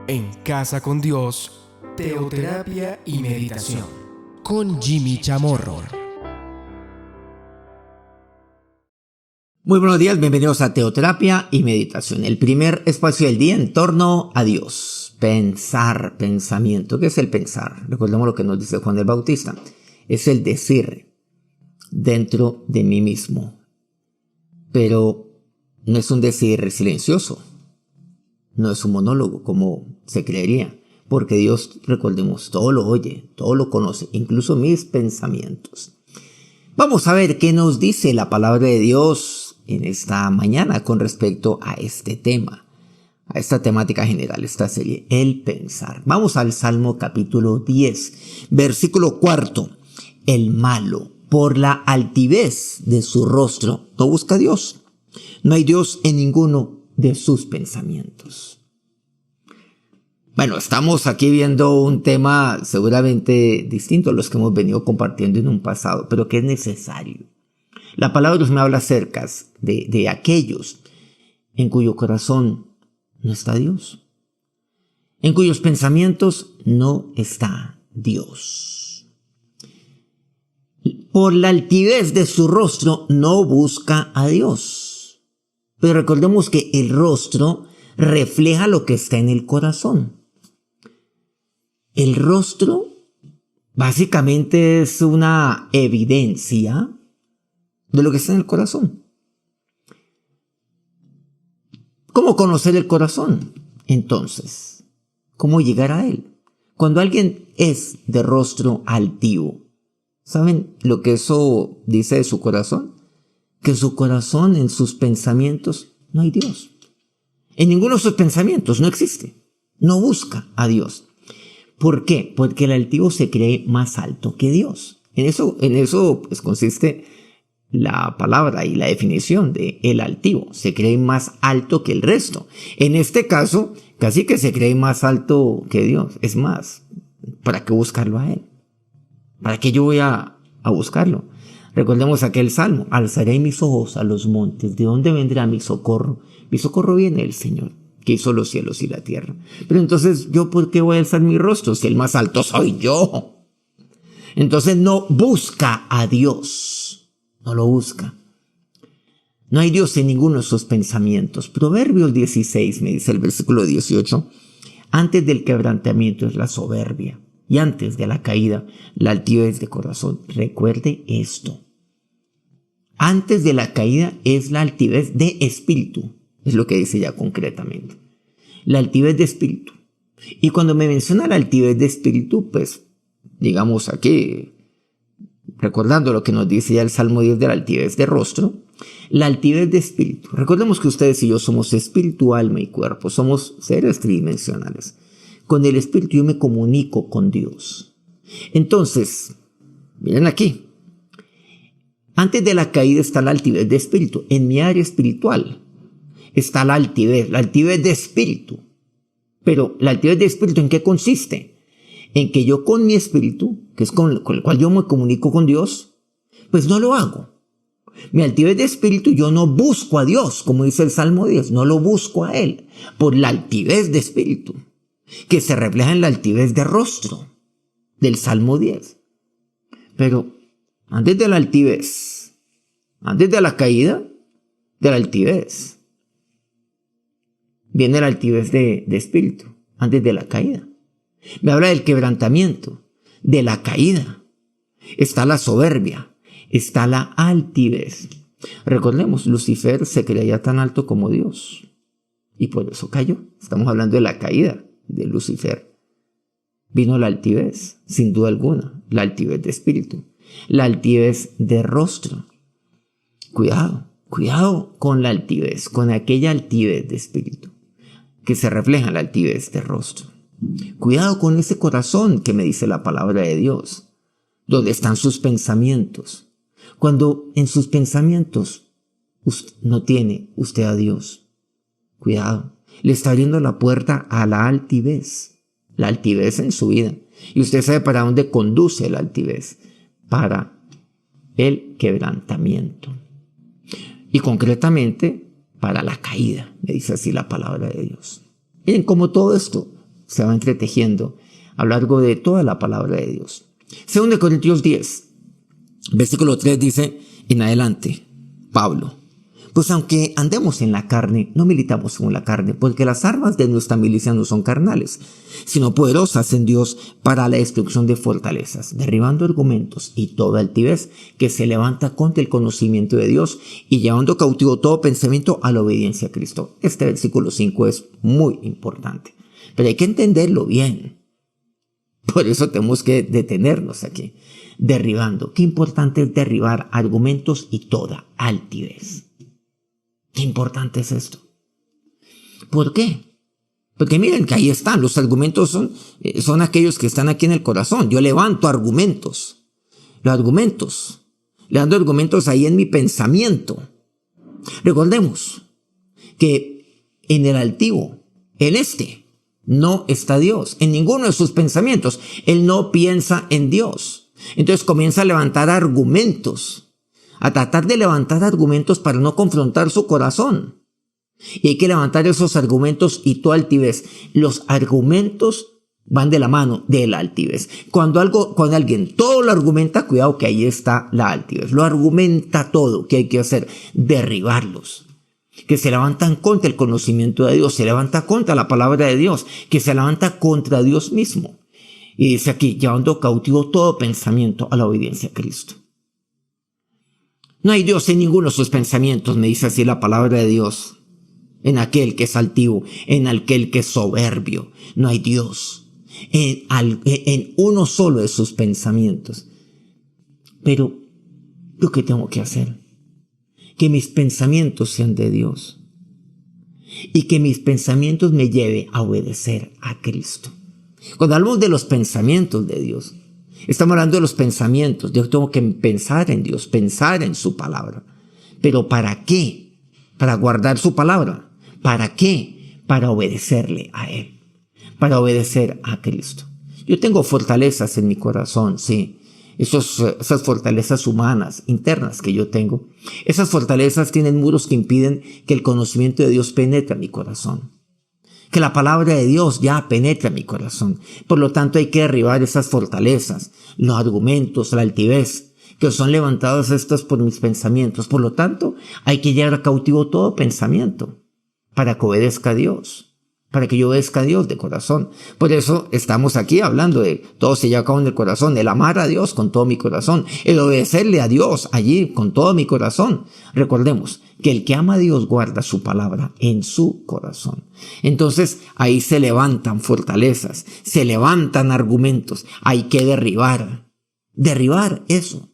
En Casa con Dios, teoterapia y meditación. Con Jimmy Chamorro. Muy buenos días, bienvenidos a Teoterapia y Meditación, el primer espacio del día en torno a Dios. Pensar, pensamiento. ¿Qué es el pensar? Recordemos lo que nos dice Juan el Bautista. Es el decir dentro de mí mismo. Pero no es un decir silencioso. No es un monólogo como se creería. Porque Dios, recordemos, todo lo oye, todo lo conoce, incluso mis pensamientos. Vamos a ver qué nos dice la palabra de Dios en esta mañana con respecto a este tema, a esta temática general, esta serie, el pensar. Vamos al Salmo capítulo 10, versículo 4. El malo, por la altivez de su rostro, no busca a Dios. No hay Dios en ninguno de sus pensamientos. Bueno, estamos aquí viendo un tema seguramente distinto a los que hemos venido compartiendo en un pasado, pero que es necesario. La palabra de Dios me habla acerca de aquellos en cuyo corazón no está Dios, en cuyos pensamientos no está Dios. Por la altivez de su rostro no busca a Dios. Pero recordemos que el rostro refleja lo que está en el corazón. El rostro básicamente es una evidencia de lo que está en el corazón. ¿Cómo conocer el corazón? Entonces, ¿cómo llegar a él? Cuando alguien es de rostro altivo, ¿saben lo que eso dice de su corazón? Que en su corazón, en sus pensamientos, no hay Dios. En ninguno de sus pensamientos no existe. No busca a Dios. ¿Por qué? Porque el altivo se cree más alto que Dios. En eso pues, consiste la palabra y la definición de el altivo. Se cree más alto que el resto. En este caso, casi que se cree más alto que Dios. Es más, ¿para qué buscarlo a Él? ¿Para qué yo voy a buscarlo? Recordemos aquel salmo. Alzaré mis ojos a los montes. ¿De dónde vendrá mi socorro? Mi socorro viene del Señor, que hizo los cielos y la tierra. Pero entonces, ¿yo por qué voy a alzar mi rostro si el más alto soy yo? Entonces no busca a Dios. No lo busca. No hay Dios en ninguno de sus pensamientos. Proverbios 16, me dice el versículo 18. Antes del quebrantamiento es la soberbia. Y antes de la caída, la altivez de corazón. Recuerde esto. Antes de la caída es la altivez de espíritu. Es lo que dice ya concretamente. La altivez de espíritu. Y cuando me menciona la altivez de espíritu, pues, digamos aquí, recordando lo que nos dice ya el Salmo 10 de la altivez de rostro, la altivez de espíritu. Recordemos que ustedes y yo somos espíritu, alma y cuerpo. Somos seres tridimensionales. Con el espíritu yo me comunico con Dios. Entonces, miren aquí. Antes de la caída está la altivez de espíritu. En mi área espiritual está la altivez de espíritu. Pero la altivez de espíritu, ¿en qué consiste? En que yo con mi espíritu, que es con el cual yo me comunico con Dios, pues no lo hago. Mi altivez de espíritu, yo no busco a Dios, como dice el Salmo 10, no lo busco a Él, por la altivez de espíritu, que se refleja en la altivez de rostro del Salmo 10. Pero antes de la altivez, antes de la caída de la altivez, viene la altivez de espíritu, antes de la caída. Me habla del quebrantamiento, de la caída. Está la soberbia, está la altivez. Recordemos, Lucifer se creía tan alto como Dios y por eso cayó. Estamos hablando de la caída de Lucifer. Vino la altivez, sin duda alguna, la altivez de espíritu, la altivez de rostro. Cuidado con la altivez, con aquella altivez de espíritu que se refleja en la altivez de rostro. Cuidado con ese corazón que me dice la palabra de Dios, donde están sus pensamientos. Cuando en sus pensamientos no tiene usted a Dios, cuidado, le está abriendo la puerta a la altivez en su vida. Y usted sabe para dónde conduce la altivez, para el quebrantamiento. Y concretamente, para la caída, me dice así la palabra de Dios. Miren cómo todo esto se va entretejiendo a lo largo de toda la palabra de Dios. 2 Corintios 10, versículo 3 dice en adelante, Pablo: pues aunque andemos en la carne, no militamos según la carne, porque las armas de nuestra milicia no son carnales, sino poderosas en Dios para la destrucción de fortalezas, derribando argumentos y toda altivez que se levanta contra el conocimiento de Dios y llevando cautivo todo pensamiento a la obediencia a Cristo. Este versículo 5 es muy importante, pero hay que entenderlo bien. Por eso tenemos que detenernos aquí, derribando. Qué importante es derribar argumentos y toda altivez. Qué importante es esto. ¿Por qué? Porque miren que ahí están, los argumentos son aquellos que están aquí en el corazón. Yo levanto argumentos, levantando argumentos ahí en mi pensamiento. Recordemos que en el altivo, en no está Dios, en ninguno de sus pensamientos. Él no piensa en Dios. Entonces comienza a levantar argumentos, a tratar de levantar argumentos para no confrontar su corazón. Y hay que levantar esos argumentos y toda altivez. Los argumentos van de la mano de la altivez. Cuando alguien todo lo argumenta, cuidado que ahí está la altivez. Lo argumenta todo. ¿Qué hay que hacer? Derribarlos. Que se levantan contra el conocimiento de Dios, se levanta contra la palabra de Dios, que se levanta contra Dios mismo. Y dice aquí, llevando cautivo todo pensamiento a la obediencia a Cristo. No hay Dios en ninguno de sus pensamientos, me dice así la palabra de Dios. En aquel que es altivo, en aquel que es soberbio. No hay Dios en uno solo de sus pensamientos. Pero, ¿yo qué tengo que hacer? Que mis pensamientos sean de Dios. Y que mis pensamientos me lleven a obedecer a Cristo. Cuando hablamos de los pensamientos de Dios, estamos hablando de los pensamientos. Yo tengo que pensar en Dios, pensar en su palabra. ¿Pero para qué? Para guardar su palabra. ¿Para qué? Para obedecerle a Él. Para obedecer a Cristo. Yo tengo fortalezas en mi corazón, sí. Esas fortalezas humanas, internas que yo tengo. Esas fortalezas tienen muros que impiden que el conocimiento de Dios penetre en mi corazón. Que la palabra de Dios ya penetre en mi corazón. Por lo tanto, hay que derribar esas fortalezas, los argumentos, la altivez, que son levantados estos por mis pensamientos. Por lo tanto, hay que llevar cautivo todo pensamiento para que obedezca a Dios. Para que yo obedezca a Dios de corazón. Por eso estamos aquí hablando de todo se lleva a cabo en el corazón. El amar a Dios con todo mi corazón. El obedecerle a Dios allí con todo mi corazón. Recordemos que el que ama a Dios guarda su palabra en su corazón. Entonces ahí se levantan fortalezas, se levantan argumentos. Hay que derribar eso.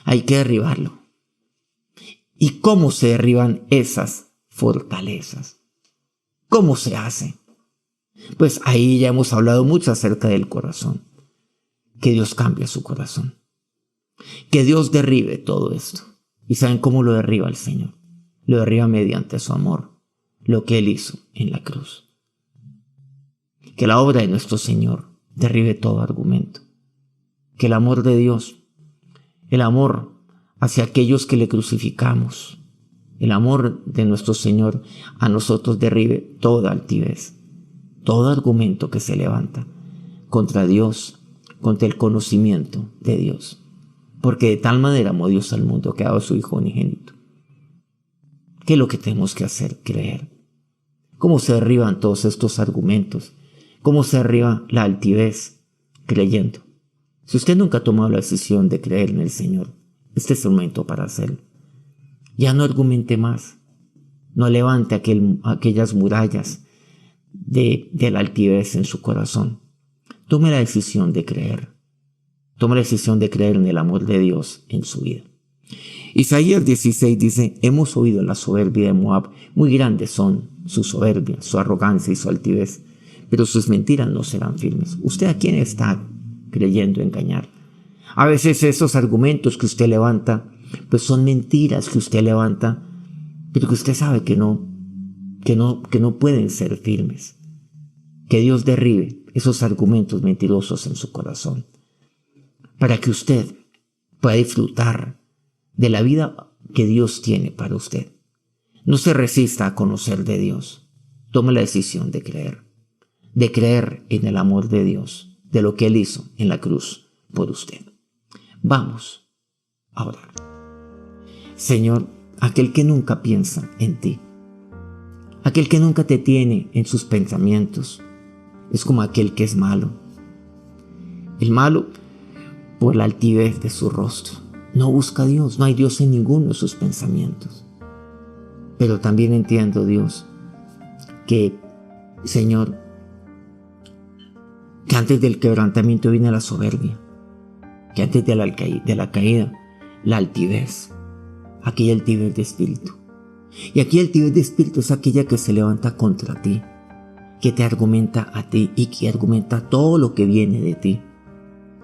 Hay que derribarlo. ¿Y cómo se derriban esas fortalezas? ¿Cómo se hace? Pues ahí ya hemos hablado mucho acerca del corazón. Que Dios cambie su corazón. Que Dios derribe todo esto. ¿Y saben cómo lo derriba el Señor? Lo derriba mediante su amor. Lo que Él hizo en la cruz. Que la obra de nuestro Señor derribe todo argumento. Que el amor de Dios, el amor hacia aquellos que le crucificamos, el amor de nuestro Señor a nosotros derribe toda altivez, todo argumento que se levanta contra Dios, contra el conocimiento de Dios. Porque de tal manera amó Dios al mundo que ha dado a su Hijo unigénito. ¿Qué es lo que tenemos que hacer? Creer. ¿Cómo se derriban todos estos argumentos? ¿Cómo se derriba la altivez? Creyendo. Si usted nunca ha tomado la decisión de creer en el Señor, este es el momento para hacerlo. Ya no argumente más. No levante aquellas murallas de la altivez en su corazón. Tome la decisión de creer. Tome la decisión de creer en el amor de Dios en su vida. Isaías 16 dice: hemos oído la soberbia de Moab. Muy grandes son su soberbia, su arrogancia y su altivez, pero sus mentiras no serán firmes. ¿Usted a quién está creyendo engañar? A veces esos argumentos que usted levanta pues son mentiras que usted levanta, pero que usted sabe que no pueden ser firmes. Que Dios derribe esos argumentos mentirosos en su corazón, para que usted pueda disfrutar de la vida que Dios tiene para usted. No se resista a conocer de Dios. Tome la decisión de creer. de creer en el amor de Dios, de lo que Él hizo en la cruz por usted. Vamos a orar. Señor, aquel que nunca piensa en ti, aquel que nunca te tiene en sus pensamientos, es como aquel que es malo. El malo, por la altivez de su rostro, no busca a Dios, no hay Dios en ninguno de sus pensamientos. Pero también entiendo, Dios, que, Señor, que antes del quebrantamiento viene la soberbia, que antes de la caída, la altivez, aquella altivez de espíritu. Y aquí altivez de espíritu es aquella que se levanta contra ti, que te argumenta a ti y que argumenta todo lo que viene de ti,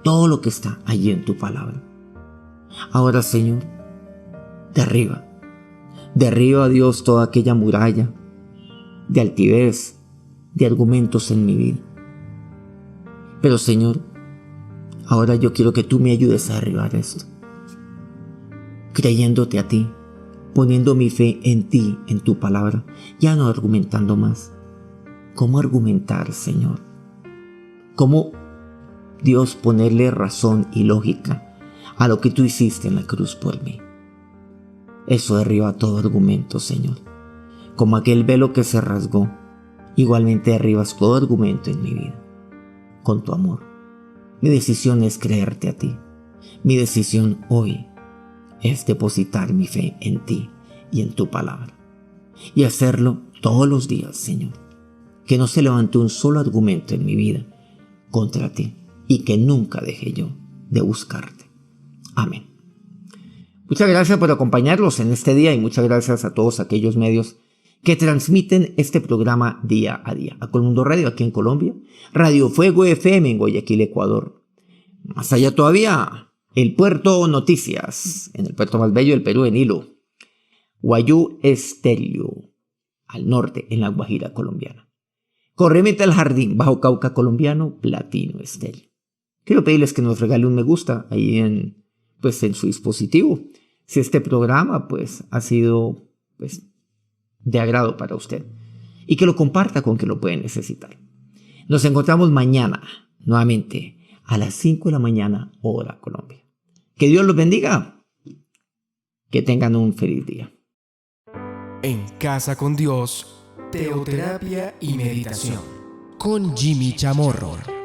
todo lo que está allí en tu palabra. Ahora, Señor, derriba, Dios, toda aquella muralla de altivez, de argumentos en mi vida. Pero, Señor, ahora yo quiero que tú me ayudes a derribar esto, creyéndote a ti, poniendo mi fe en ti, en tu palabra, ya no argumentando más. ¿Cómo argumentar, Señor? ¿Cómo, Dios, ponerle razón y lógica a lo que tú hiciste en la cruz por mí? Eso derriba todo argumento, Señor. Como aquel velo que se rasgó, igualmente derribas todo argumento en mi vida, con tu amor. Mi decisión es creerte a ti. Mi decisión hoy es depositar mi fe en ti y en tu palabra. Y hacerlo todos los días, Señor. Que no se levante un solo argumento en mi vida contra ti y que nunca deje yo de buscarte. Amén. Muchas gracias por acompañarnos en este día y muchas gracias a todos aquellos medios que transmiten este programa día a día. A Colmundo Radio aquí en Colombia, Radio Fuego FM en Guayaquil, Ecuador. Más allá todavía, el Puerto Noticias, en el puerto más bello del Perú, en Hilo. Guayú Estéreo, al norte, en la Guajira colombiana. Corremeta al Jardín, Bajo Cauca colombiano, Platino Estéreo. Quiero pedirles que nos regale un me gusta ahí en su dispositivo. Si este programa ha sido de agrado para usted. Y que lo comparta con quien lo puede necesitar. Nos encontramos mañana, nuevamente, a las 5 de la mañana, hora Colombia. Que Dios los bendiga. Que tengan un feliz día. En Casa con Dios, teoterapia y meditación. Con Jimmy Chamorro.